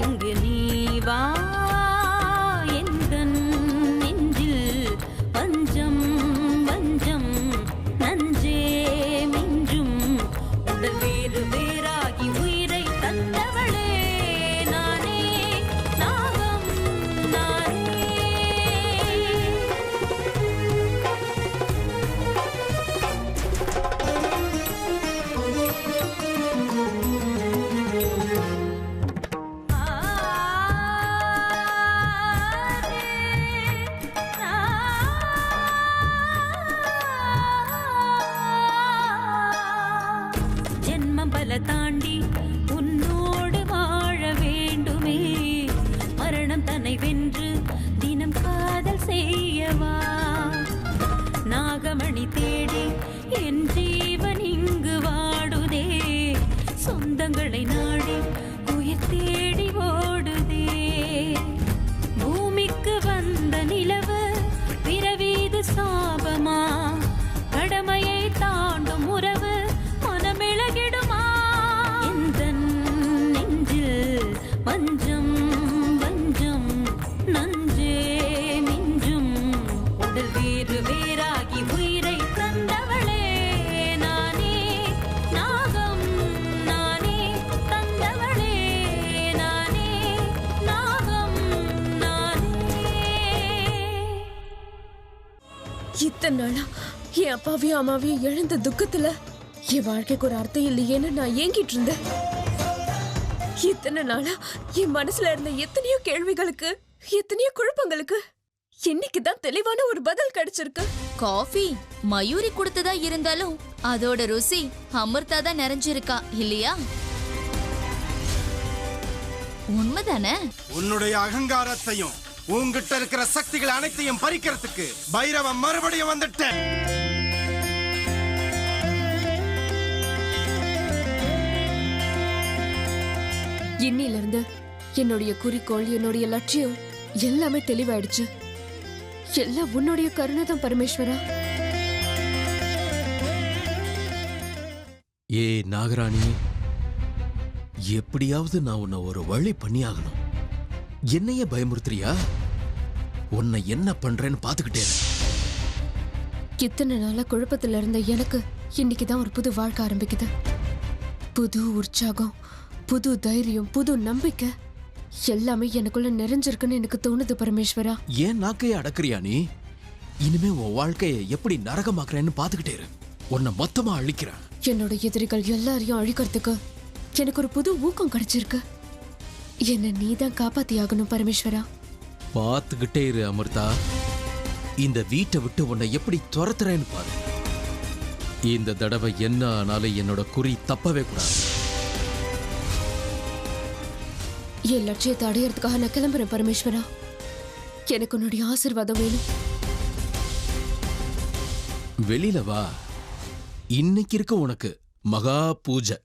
இங்கு நீ வா எந்தன் நெஞ்சில் பஞ்சம் வஞ்சம் நஞ்சே மிஞ்சும் உடல் வேறு வேறாகி உயிரை தந்தவளே நானே நாகம் நானே. ஜென்மம் பல தாண்டி உன்னோடு வாழ வேண்டுமே மரணம் தன்னை வென்று தினம் காதல் செய்யவா நாகமணி தேடி என் ஜீவன் இங்கு வாடுதே சொந்தங்களை நாடி உயிர் தேடி ஓடுதே பூமிக்கு வந்த நிலவு பிறவீது சாபமா கடமையை தாண்டும் உறவு மனமிளகிடுமா எந்தன் நெஞ்சில் பஞ்சம் வஞ்சம் நஞ்சே மிஞ்சும் உடல் வேறு வேறாகி உயிரை தந்தவளே நானே நாகம் நானே தந்தவளே நானே நாகம் நானே. இத்தனை நாளா என் அப்பாவையும் அம்மாவையும் இழந்த துக்கத்துல என் வாழ்க்கைக்கு ஒரு அர்த்தம் இல்லையேன்னு நான் ஏங்கிட்டு இருந்தேன். இத்தனை நாளா என் மனசுல இருந்த எத்தனையோ கேள்விகளுக்கு எத்தனையோ குழப்பங்களுக்கு இன்னைக்குதான் தெளிவான ஒரு பதில் கிடைச்சிருக்கு. காஃபி மயூரி கொடுத்ததா இருந்தாலும் அதோட ருசி அமிர்தா தான் நிறைஞ்சிருக்கா இல்லையா? உண்மைதானே? உன்னுடைய அகங்காரத்தையும் உன்கிட்ட இருக்கிற சக்திகள் அனைத்தையும் பறிக்கிறதுக்கு பைரவன் மறுபடியும் வந்துட்டேன். இன்னில இருந்து என்னுடைய குறிக்கோள் என்னுடைய லட்சியம் எல்லாமே தெளிவாயிடுச்சு. எல்லாம் உன்னுடைய கருணை தான் பரமேஸ்வரா. ஏ நாகராணி, எப்படியாவது நான் உன்னை ஒரு வழி பண்ணியாகணும். என்னையே பயமுறுத்துறியா? உன்னை என்ன பண்றேன்னு பாத்துக்கிட்டே. இத்தனை நாளா குழப்பத்துல இருந்த எனக்கு இன்னைக்குதான் ஒரு புது வாழ்க்கை ஆரம்பிக்குது. புது உற்சாகம், புது தைரியம், புது நம்பிக்கை எல்லாமே எனக்குள்ள நிறைஞ்சிருக்குன்னு எனக்கு தோணுது பரமேஸ்வரா. ஏன் நாக்கைய அடக்குறியா நீ? இனிமே உன் வாழ்க்கையை எப்படி நரகமாக்குறேன்னு பாத்துக்கிட்டே இரு. உன்னை மொத்தமா அழிக்கிறேன். என்னோட எதிரிகள் எல்லாரையும் அழிக்கிறதுக்கு எனக்கு ஒரு புது ஊக்கம் கிடைச்சிருக்கு. என்ன நீதான் காப்பாத்தியாகணும் பரமேஸ்வரா. பாத்துக்கிட்டே இரு அமிர்தா. இந்த வீட்டை விட்டு உன்னை எப்படி துரத்துறேன்னு பாரு. இந்த தடவை என்ன ஆனாலும் என்னோட குறி தப்பவே கூடாது. என் லட்சியத்தை அடையறதுக்காக நான் கிளம்புறேன் பரமேஸ்வரா. எனக்கு உன்னுடைய ஆசீர்வாதம் வேணும். வெளியில வா. இன்னைக்கு இருக்க உனக்கு மகா பூஜை.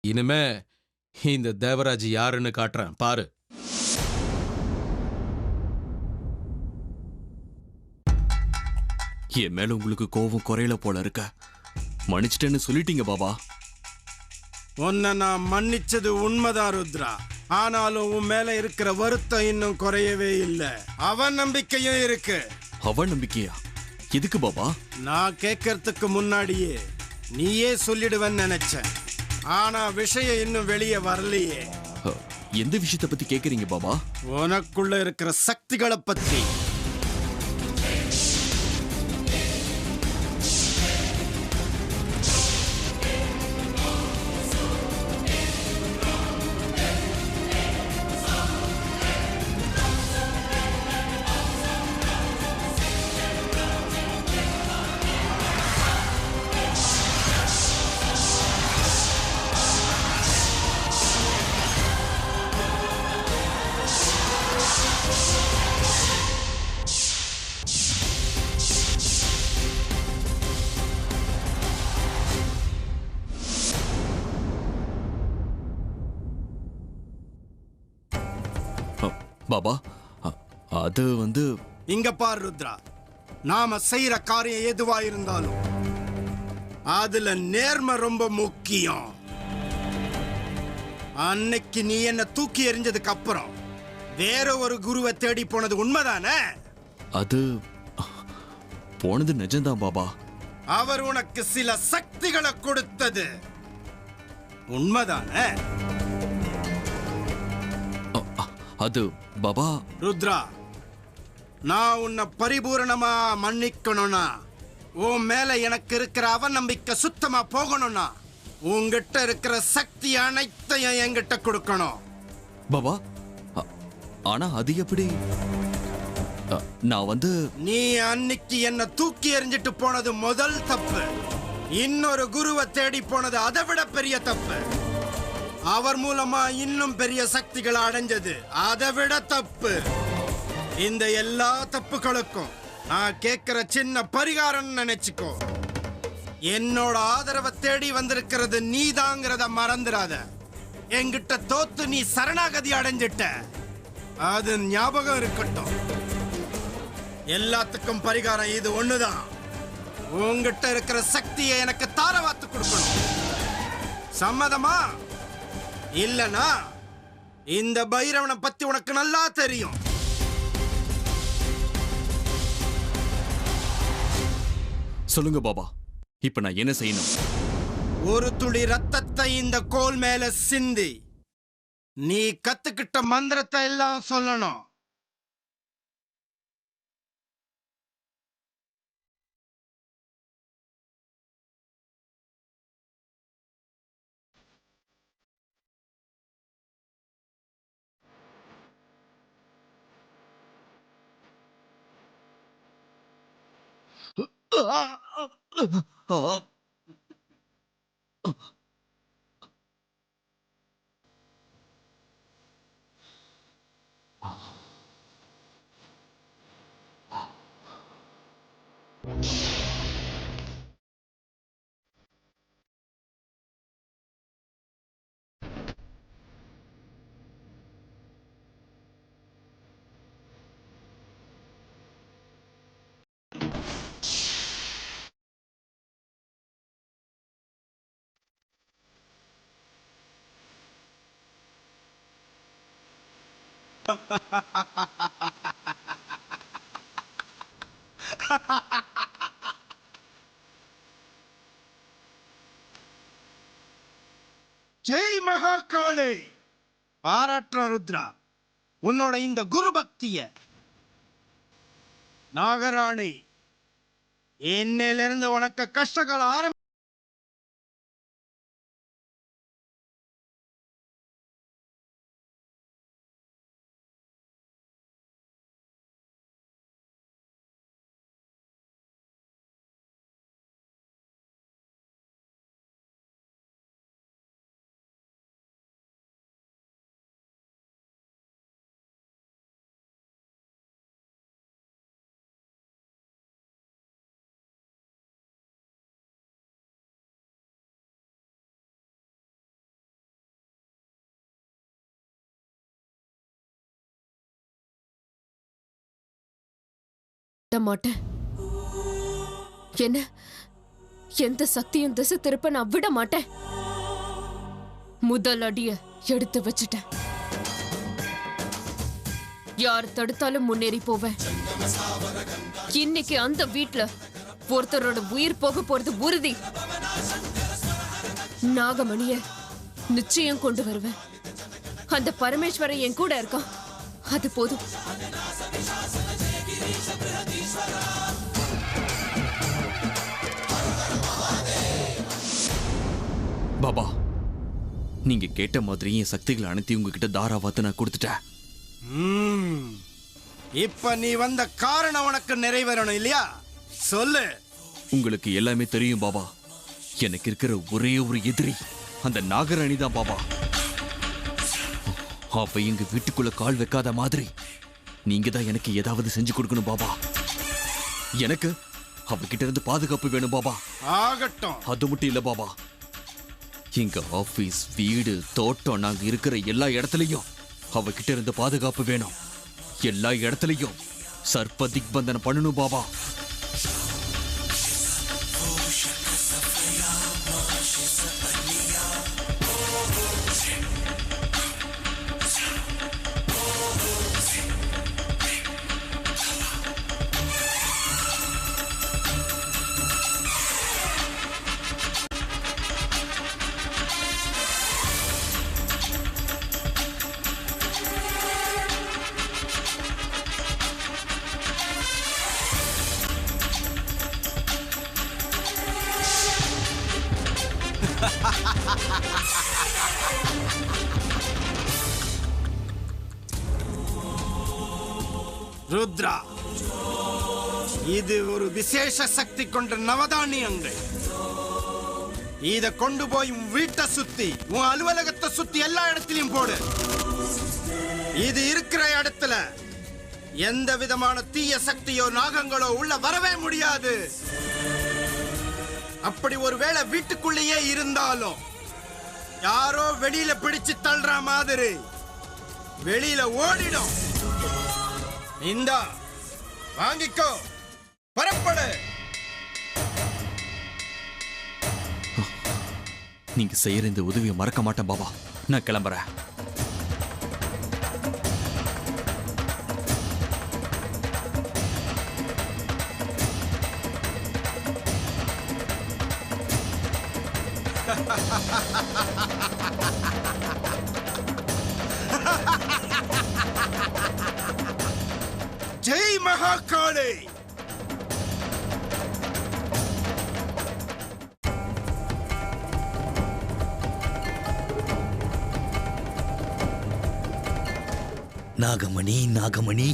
இனிமே இந்த தேவராஜ் யாருன்னு காட்டுறேன் பாரு. என் மேல உங்களுக்கு கோபம் குறையல போல இருக்க. மன்னிச்சிட்டேன்னு சொல்லிட்டீங்க பாபா. உன்னை நான் மன்னிச்சது உண்மைதான் ருத்ரா. ஆனாலும் உன் மேல இருக்கிற வருத்தம் இன்னும் குறையவே இல்லை. அவன் நம்பிக்கையும் இருக்கு. அவன் நம்பிக்கையா? எதுக்கு பாபா? நான் கேட்கறதுக்கு முன்னாடியே நீயே சொல்லிடுவேன்னு நினைச்சேன். ஆனா விஷயம் இன்னும் வெளியே வரலையே. எந்த விஷயத்தை பத்தி கேக்குறீங்க பாபா? உனக்குள்ள இருக்கிற சக்திகளை பத்தி. பாபா அது வந்து இங்க பார் ருத்ரா, நாம செய்யற காரியம் எதுவா இருந்தாலும் அதுல நேர்மை ரொம்ப முக்கியம். அன்னைக்கு நீ என்ன தூக்கி எறிஞ்சதுக்கு அப்புறம் வேற ஒரு குருவை தேடி போனது உண்மைதானே? அது போனது நிஜம்தான் பாபா. அவர் உனக்கு சில சக்திகளை கொடுத்தது உண்மைதானே? அது பாபா. ருத்ரா, நான் உன்னை பரிபூரணமா மன்னிக்கணும்னா, உன் மேல எனக்கு இருக்கிற அவநம்பிக்கை சுத்தமா போகணும்னா, உன்கிட்ட இருக்கிற சக்தி அனைத்தையும் என்கிட்ட கொடுக்கணும். பாபா ஆனா அது எப்படி? நான் வந்து நீ அன்னைக்கு என்ன தூக்கி எறிஞ்சிட்டு போனது முதல் தப்பு. இன்னொரு குருவை தேடி போனது அதை விட பெரிய தப்பு. அவர் மூலமா இன்னும் பெரிய சக்திகளை அடைஞ்சது அதை விட தப்பு. இந்த எல்லா தப்புகளுக்கும் நான் கேட்கிற சின்ன பரிகாரம் நினைச்சுக்கோ. என்னோட ஆதரவை தேடி வந்திருக்கிறது நீதாங்கிறத மறந்துடாத. என்கிட்ட தோத்து நீ சரணாகதி அடைஞ்சிட்ட, அது ஞாபகம் இருக்கட்டும். எல்லாத்துக்கும் பரிகாரம் இது ஒண்ணுதான். உங்ககிட்ட இருக்கிற சக்தியை எனக்கு தாரவாத்து கொடுக்கணும். சம்மதமா? இல்லனா இந்த பைரவனை பத்தி உனக்கு நல்லா தெரியும். சொல்லுங்க பாபா, இப்ப நான் என்ன செய்யணும்? ஒரு துளி ரத்தத்தை இந்த கோல் மேல சிந்தி நீ கத்துக்கிட்ட மந்திரத்தை எல்லாம் சொல்லணும். ஜெய் மகாகாளி. பாராட்டுற ருத்ரா உன்னோட இந்த குரு பக்திய. நாகராணி, என்னிலிருந்து உனக்கு கஷ்டங்கள் ஆரம்பி. மாட்டேன். என்ன எந்த சக்தியும் திசை திருப்ப நான் விட மாட்டேன். முதல் அடிய எடுத்து வச்சுட்டேன். யார் தடுத்தாலும் முன்னேறி போவேன். இன்னைக்கு அந்த வீட்ல ஒருத்தரோட உயிர் போக போறது உறுதி. நாகமணிய நிச்சயம் கொண்டு வருவேன். அந்த பரமேஸ்வரன் என் கூட இருக்கான், அது போதும். பாபா, நீங்க கேட்ட மாதிரி என் சக்திகளை அனைத்தையும் உங்ககிட்ட தாராவாத்து நான் கொடுத்துட்டேன். இப்ப நீ வந்த காரணம் உனக்கு நிறைவேறணும் இல்லையா? சொல்லு. உங்களுக்கு எல்லாமே தெரியும் பாபா. எனக்கு இருக்கிற ஒரே ஒரு எதிரி அந்த நாகராணி தான் பாபா. அவ எங்க வீட்டுக்குள்ள கால் வைக்காத மாதிரி நீங்க தான் எனக்கு ஏதாவது செஞ்சு கொடுக்கணும் பாபா. எனக்கு அவகிட்ட இருந்து பாதுகாப்பு வேணும் பாபா. ஆகட்டும். அது மட்டும் இல்ல பாபா, எங்க ஆபீஸ், வீடு, தோட்டம், நாங்க இருக்கிற எல்லா இடத்துலயும் அவகிட்ட இருந்து பாதுகாப்பு வேணும். எல்லா இடத்துலயும் சர்ப்ப திக்பந்தனம் பண்ணணும் பாபா. ருத்ரா, இது ஒரு விசேஷ சக்தி கொண்ட நவதானியங்கள். இத கொண்டு போய் உன் வீட்டை சுத்தி, உன் அலுவலகத்தை சுத்தி எல்லா இடத்திலையும் போடு. இது இருக்கிற இடத்துல எந்த விதமான தீய சக்தியோ நாகங்களோ உள்ள வரவே முடியாது. அப்படி ஒருவேளை வீட்டுக்குள்ளேயே இருந்தாலும் யாரோ வெளியில பிடிச்சு தள்ளுற மாதிரி வெளியில ஓடிடும். இந்தா வாங்கிக்கோ, பரப்படு. நீங்க செய்யற இந்த உதவியை மறக்க மாட்டேன் பாபா. நான் கிளம்புறேன். ஜெய் மகாகாளி. நாகமணி, நாகமணி,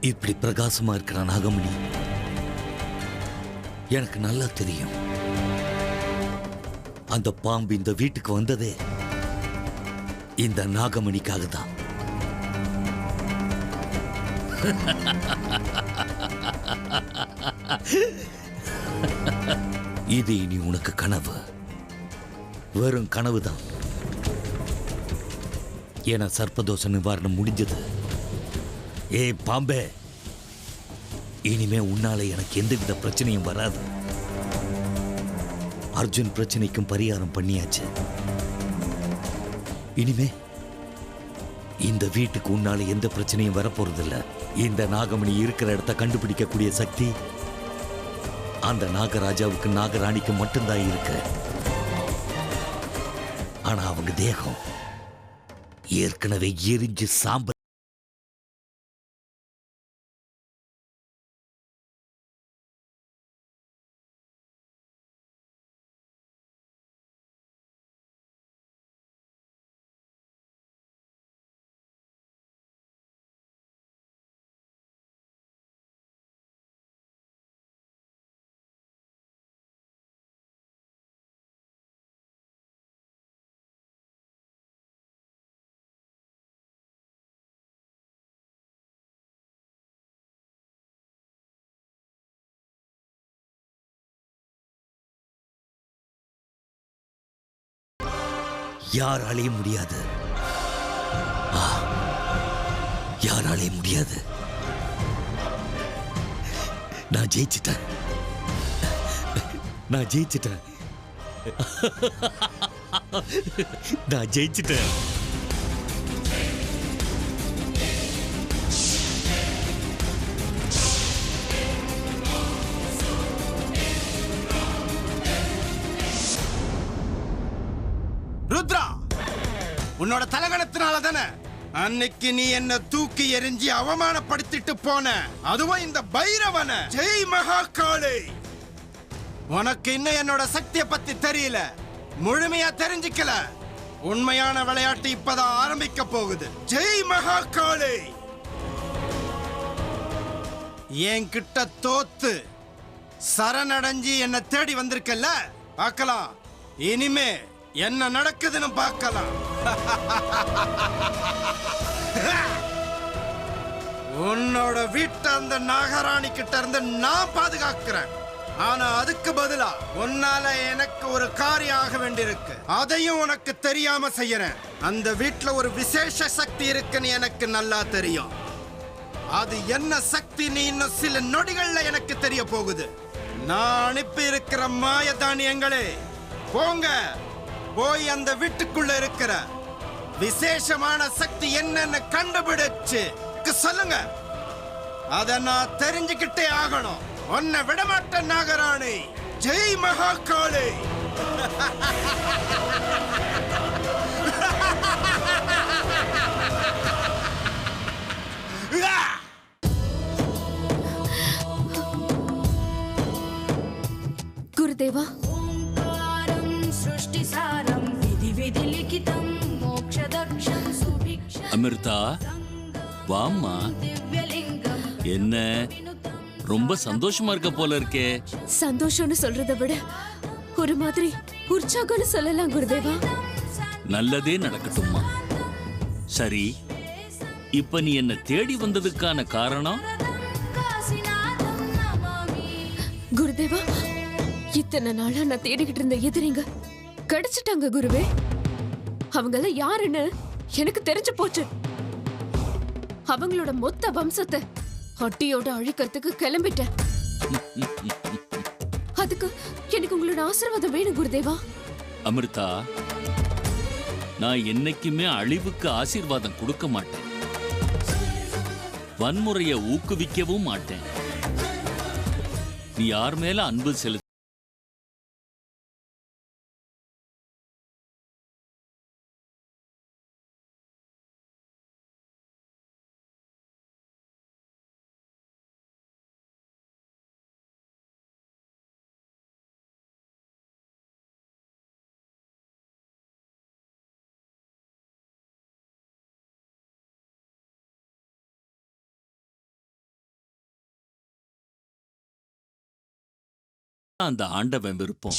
இப்படி பிரகாசமா இருக்கிற நாகமணி எனக்கு நல்லா தெரியும். அந்த பாம்பு இந்த வீட்டுக்கு வந்ததே இந்த நாகமணிக்காக தான். இது இனி உனக்கு கனவு, வெறும் கனவுதான். ஏன்னா சர்ப்பதோஷ நிவாரணம் முடிஞ்சது. பாம்பே, இனிமே உன்னால எனக்கு எந்தவித பிரச்சனையும் வராது. அர்ஜுன் பிரச்சனைக்கும் பரிகாரம் பண்ணியாச்சு. இனிமே இந்த வீட்டுக்கு உன்னால எந்த பிரச்சனையும் வரப்போறதில்ல. இந்த நாகமணி இருக்கிற இடத்த கண்டுபிடிக்கக்கூடிய சக்தி அந்த நாகராஜாவுக்கு நாகராணிக்கு மட்டும்தான் இருக்கு. ஆனா அவங்க தேகம் ஏற்கனவே எரிஞ்சு சாம்பல். யாராலையும் முடியாது, யாராலையும் முடியாது. நான் ஜெயிச்சிட்டேன், நான் ஜெயிச்சிட்டேன், நான் ஜெயிச்சிட்டேன். உன்னோட தலகணத்தினால தானே அன்னைக்கு நீ என்ன தூக்கி எறிஞ்சி அவமானப்படுத்திட்டு போன, அதுவும் இந்த பைரவன. ஜெய் மகாகாளி. உனக்கு இன்னும் என்னோட சக்தியை பத்தி தெரியல, முழுமையா தெரிஞ்சுக்கல. உண்மையான விளையாட்டு இப்பதான் ஆரம்பிக்க போகுது. ஜெய் மகாகாளி. என்கிட்ட தோத்து சரணடைஞ்சி என்ன தேடி வந்திருக்கல, பார்க்கலாம். இனிமே என்ன நடக்குதுன்னு பார்க்கலாம். உன்னோட வீட்டை அந்த நாகராணி கிட்ட இருந்து நான் பாதுகாக்கிறேன். ஆனா அதுக்கு பதிலா உன்னால எனக்கு ஒரு காரியம் ஆக வேண்டியிருக்கு. அதையும் உனக்கு தெரியாம செய்யறேன். அந்த வீட்டுல ஒரு விசேஷ சக்தி இருக்குன்னு எனக்கு நல்லா தெரியும். அது என்ன சக்தி நீ இன்னும் சில நொடிகள்ல எனக்கு தெரிய போகுது. நான் அனுப்பி இருக்கிற மாய தானியங்களே, போங்க, போய் அந்த வீட்டுக்குள்ள இருக்கிற விசேஷமான சக்தி என்னன்னு கண்டுபிடிச்சு சொல்லுங்க. அத நான் தெரிஞ்சுக்கிட்டே ஆகணும். உன்னை விடமாட்ட நாகராணி. ஜெய் மகாகாளி. குருதேவா, அமிர்தா, வாம்மா. என்ன ரொம்ப சந்தோஷமா இருக்க போல இருக்கே? சந்தோஷம்னு சொல்றதை விட ஒரு மாதிரி உற்சாகம்னு சொல்லலாம் குருதேவா. நல்லதே நடக்கட்டும்மா. சரி, இப்ப நீ என்ன தேடி வந்ததுக்கான காரணம்? குருதேவா, இத்தனை நாளா நான் தேடிக்கிட்டு இருந்த எதிரிங்க கிடைச்சிட்டாங்க குருவே. அவங்கள யாருன்னு எனக்கு தெரிஞ்சு போச்சு. அவங்களோட மொத்த வம்சத்தை அட்டியோட அழிக்கிறதுக்கு கிளம்பிட்டேன். அதுக்கு எனக்கு உங்களோட ஆசீர்வாதம் வேணும் குருதேவா. அமிர்தா, நான் என்னைக்குமே அழிவுக்கு ஆசீர்வாதம் கொடுக்க மாட்டேன். வன்முறையை ஊக்குவிக்கவும் மாட்டேன். நீ யார் மேல அன்பு செலுத்த அந்த ஆண்டவன் விருப்பம்.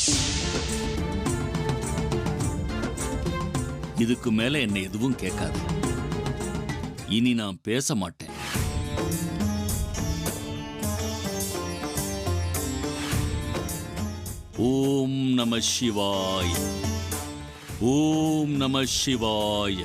இதுக்கு மேல என்ன எதுவும் கேட்காது. இனி நான் பேச மாட்டேன். ஓம் நம சிவாய. ஓம் நம சிவாய.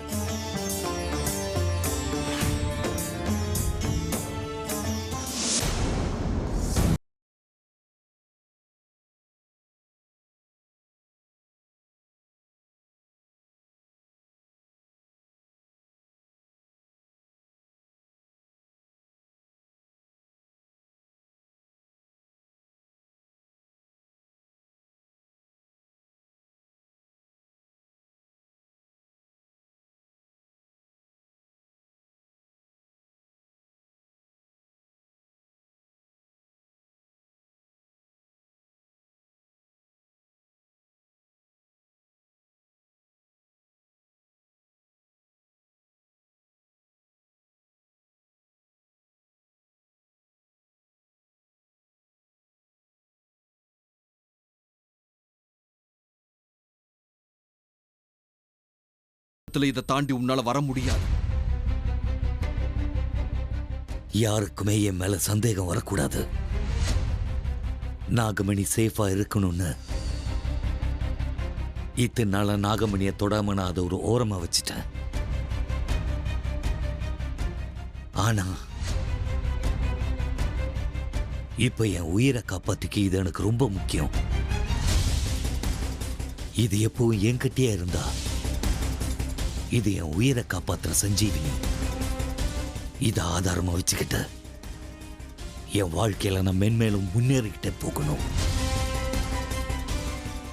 இதை தாண்டி உன்னால வர முடியாது. யாருக்குமே என் மேல சந்தேகம் வரக்கூடாது. நாகமணி சேஃபா இருக்கணும்னு இத்தனை நாளா நாகமணியை தொடாம நான் அதை ஒரு ஓரமா வச்சுட்டேன். ஆனா இப்ப என் உயிரை காப்பாத்திக்க இது எனக்கு ரொம்ப முக்கியம். இது எப்பவும் என்கிட்டயே இருந்தா இது என் உயிரை காப்பாத்துற சஞ்சீவினி. இதை ஆதாரமா வச்சுக்கிட்ட என் வாழ்க்கையில நான் மென்மேலும் முன்னேறிக்கிட்டே போகணும்.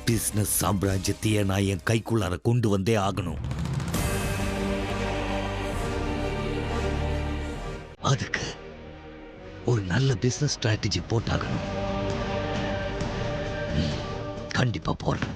பிசினஸ் சாம்ராஜ்யத்தையே நான் என் கைக்குள்ளார கொண்டு வந்தே ஆகணும். அதுக்கு ஒரு நல்ல பிசினஸ் ஸ்ட்ராட்டஜி போட்டாகணும். கண்டிப்பா போடுறேன்.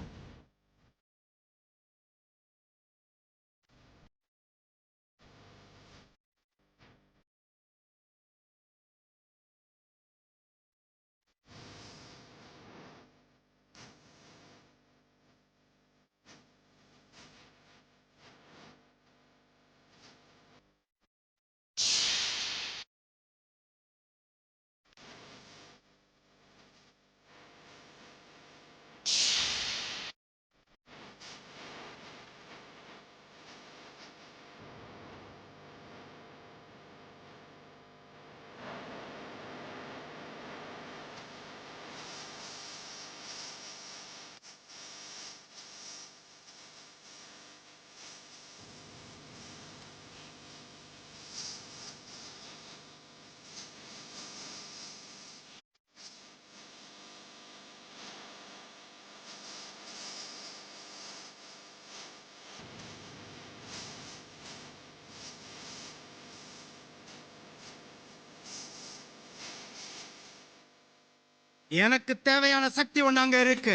எனக்கு தேவையான சக்தி ஒண்ணு அங்க இருக்கு.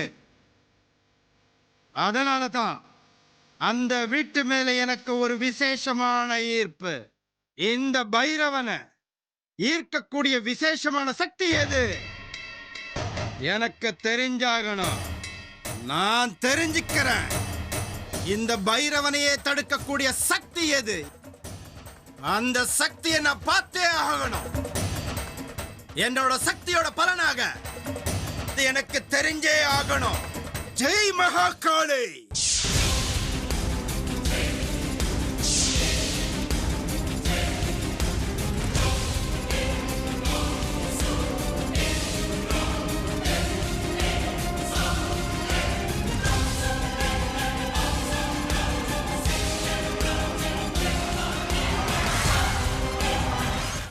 அதனால தான் அந்த வீட்டு மேல எனக்கு ஒரு விசேஷமான ஈர்ப்பு. இந்த பைரவனை ஈர்க்கக்கூடிய விசேஷமான சக்தி எது? எனக்கு தெரிஞ்சாகணும். நான் தெரிஞ்சுக்கிறேன். இந்த பைரவனையே தடுக்கக்கூடிய சக்தி எது? அந்த சக்தியை நான் பார்த்தே ஆகணும். என்னோட சக்தியோட பலனாக எனக்கு தெரிஞ்சே ஆகணும். ஜெய் மகாகாளி.